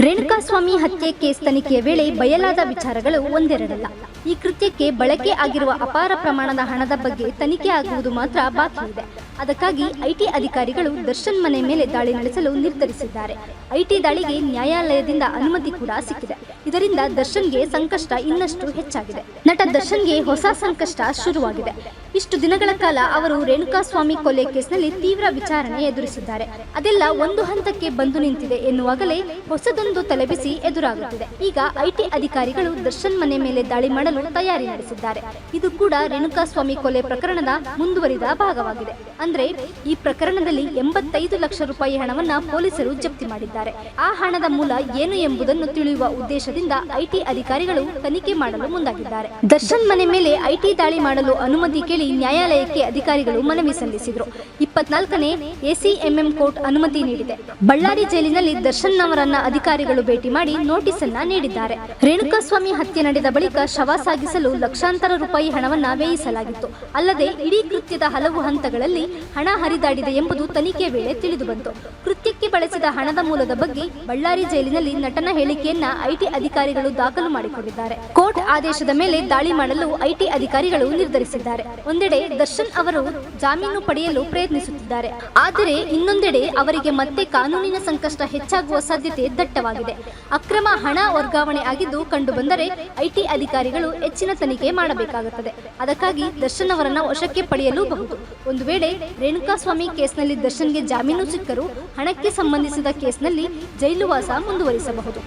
ರೇಣುಕಾಸ್ವಾಮಿ ಹತ್ಯೆ ಕೇಸ್ ತನಿಖೆಯ ವೇಳೆ ಬಯಲಾದ ವಿಚಾರಗಳು ಒಂದೆರಡಲ್ಲ. ಈ ಕೃತ್ಯಕ್ಕೆ ಬಳಕೆ ಆಗಿರುವ ಅಪಾರ ಪ್ರಮಾಣದ ಹಣದ ಬಗ್ಗೆ ತನಿಖೆ ಆಗುವುದು ಮಾತ್ರ ಬಾಕಿ ಇದೆ. ಅದಕ್ಕಾಗಿ ಐಟಿ ಅಧಿಕಾರಿಗಳು ದರ್ಶನ್ ಮನೆ ಮೇಲೆ ದಾಳಿ ನಡೆಸಲು ನಿರ್ಧರಿಸಿದ್ದಾರೆ. ಐಟಿ ದಾಳಿಗೆ ನ್ಯಾಯಾಲಯದಿಂದ ಅನುಮತಿ ಕೂಡ ಸಿಕ್ಕಿದೆ. ಇದರಿಂದ ದರ್ಶನ್ಗೆ ಸಂಕಷ್ಟ ಇನ್ನಷ್ಟು ಹೆಚ್ಚಾಗಿದೆ. ನಟ ದರ್ಶನ್ಗೆ ಹೊಸ ಸಂಕಷ್ಟ ಶುರುವಾಗಿದೆ. ಇಷ್ಟು ದಿನಗಳ ಕಾಲ ಅವರು ರೇಣುಕಾಸ್ವಾಮಿ ಕೊಲೆ ಕೇಸ್ನಲ್ಲಿ ತೀವ್ರ ವಿಚಾರಣೆ ಎದುರಿಸಿದ್ದಾರೆ. ಅದೆಲ್ಲ ಒಂದು ಹಂತಕ್ಕೆ ಬಂದು ನಿಂತಿದೆ ಎನ್ನುವಾಗಲೇ ಹೊಸದೊಂದು ತಲೆಬಿಸಿ ಎದುರಾಗುತ್ತಿದೆ. ಈಗ ಐಟಿ ಅಧಿಕಾರಿಗಳು ದರ್ಶನ್ ಮನೆ ಮೇಲೆ ದಾಳಿ ಮಾಡಲು ತಯಾರಿ ನಡೆಸಿದ್ದಾರೆ. ಇದು ಕೂಡ ರೇಣುಕಾಸ್ವಾಮಿ ಕೊಲೆ ಪ್ರಕರಣದ ಮುಂದುವರಿದ ಭಾಗವಾಗಿದೆ. ಅಂದ್ರೆ ಈ ಪ್ರಕರಣದಲ್ಲಿ 85 ಲಕ್ಷ ರೂಪಾಯಿ ಹಣವನ್ನ ಪೊಲೀಸರು ಜಪ್ತಿ ಮಾಡಿದ್ದಾರೆ. ಆ ಹಣದ ಮೂಲ ಏನು ಎಂಬುದನ್ನು ತಿಳಿಯುವ ಉದ್ದೇಶದಿಂದ ಐಟಿ ಅಧಿಕಾರಿಗಳು ತನಿಖೆ ಮಾಡಲು ಮುಂದಾಗಿದ್ದಾರೆ. ದರ್ಶನ್ ಮನೆ ಮೇಲೆ ಐಟಿ ದಾಳಿ ಮಾಡಲು ಅನುಮತಿ ಕೇಳಿ ನ್ಯಾಯಾಲಯಕ್ಕೆ ಅಧಿಕಾರಿಗಳು ಮನವಿ ಸಲ್ಲಿಸಿದರು. 24ನೇ ಎಸಿಎಂಎಂ ಕೋರ್ಟ್ ಅನುಮತಿ ನೀಡಿದೆ. ಬಳ್ಳಾರಿ ಜೈಲಿನಲ್ಲಿ ದರ್ಶನ್ ಅವರನ್ನ ಅಧಿಕಾರಿಗಳು ಭೇಟಿ ಮಾಡಿ ನೋಟಿಸ್ ಅನ್ನ ನೀಡಿದ್ದಾರೆ. ರೇಣುಕಾಸ್ವಾಮಿ ಹತ್ಯೆ ನಡೆದ ಬಳಿಕ ಶವ ಸಾಗಿಸಲು ಲಕ್ಷಾಂತರ ರೂಪಾಯಿ ಹಣವನ್ನ ವ್ಯಯಿಸಲಾಗಿತ್ತು. ಅಲ್ಲದೆ ಇಡೀ ಕೃತ್ಯದ ಹಲವು ಹಂತಗಳಲ್ಲಿ ಹಣ ಹರಿದಾಡಿದೆ ಎಂಬುದು ತನಿಖೆ ವೇಳೆ ತಿಳಿದುಬಂತು. ಕೃತ್ಯಕ್ಕೆ ಬಳಸಿದ ಹಣದ ಮೂಲದ ಬಗ್ಗೆ ಬಳ್ಳಾರಿ ಜೈಲಿನಲ್ಲಿ ನಟನ ಹೇಳಿಕೆಯನ್ನ ಐಟಿ ಅಧಿಕಾರಿಗಳು ದಾಖಲು ಮಾಡಿಕೊಂಡಿದ್ದಾರೆ. ಕೋರ್ಟ್ ಆದೇಶದ ಮೇಲೆ ದಾಳಿ ಮಾಡಲು ಐಟಿ ಅಧಿಕಾರಿಗಳು ನಿರ್ಧರಿಸಿದ್ದಾರೆ. ಒಂದೆಡೆ ದರ್ಶನ್ ಅವರು ಜಾಮೀನು ಪಡೆಯಲು ಪ್ರಯತ್ನಿಸುತ್ತಿದ್ದಾರೆ. ಆದರೆ ಇನ್ನೊಂದೆಡೆ ಅವರಿಗೆ ಮತ್ತೆ ಕಾನೂನಿನ ಸಂಕಷ್ಟ ಹೆಚ್ಚಾಗುವ ಸಾಧ್ಯತೆ ದಟ್ಟವಾಗಿದೆ. ಅಕ್ರಮ ಹಣ ವರ್ಗಾವಣೆ ಆಗಿದ್ದು ಕಂಡುಬಂದರೆ ಐಟಿ ಅಧಿಕಾರಿಗಳು ಹೆಚ್ಚಿನ ತನಿಖೆ ಮಾಡಬೇಕಾಗುತ್ತದೆ. ಅದಕ್ಕಾಗಿ ದರ್ಶನ್ ಅವರನ್ನ ವಶಕ್ಕೆ ಪಡೆಯಲೂಬಹುದು. ಒಂದು ವೇಳೆ ರೇಣುಕಾಸ್ವಾಮಿ ಕೇಸ್ನಲ್ಲಿ ದರ್ಶನ್ಗೆ ಜಾಮೀನು ಸಿಕ್ಕರೂ ಹಣಕ್ಕೆ ಸಂಬಂಧಿಸಿದ ಕೇಸ್ನಲ್ಲಿ ಜೈಲುವಾಸ ಮುಂದುವರಿಸಬಹುದು.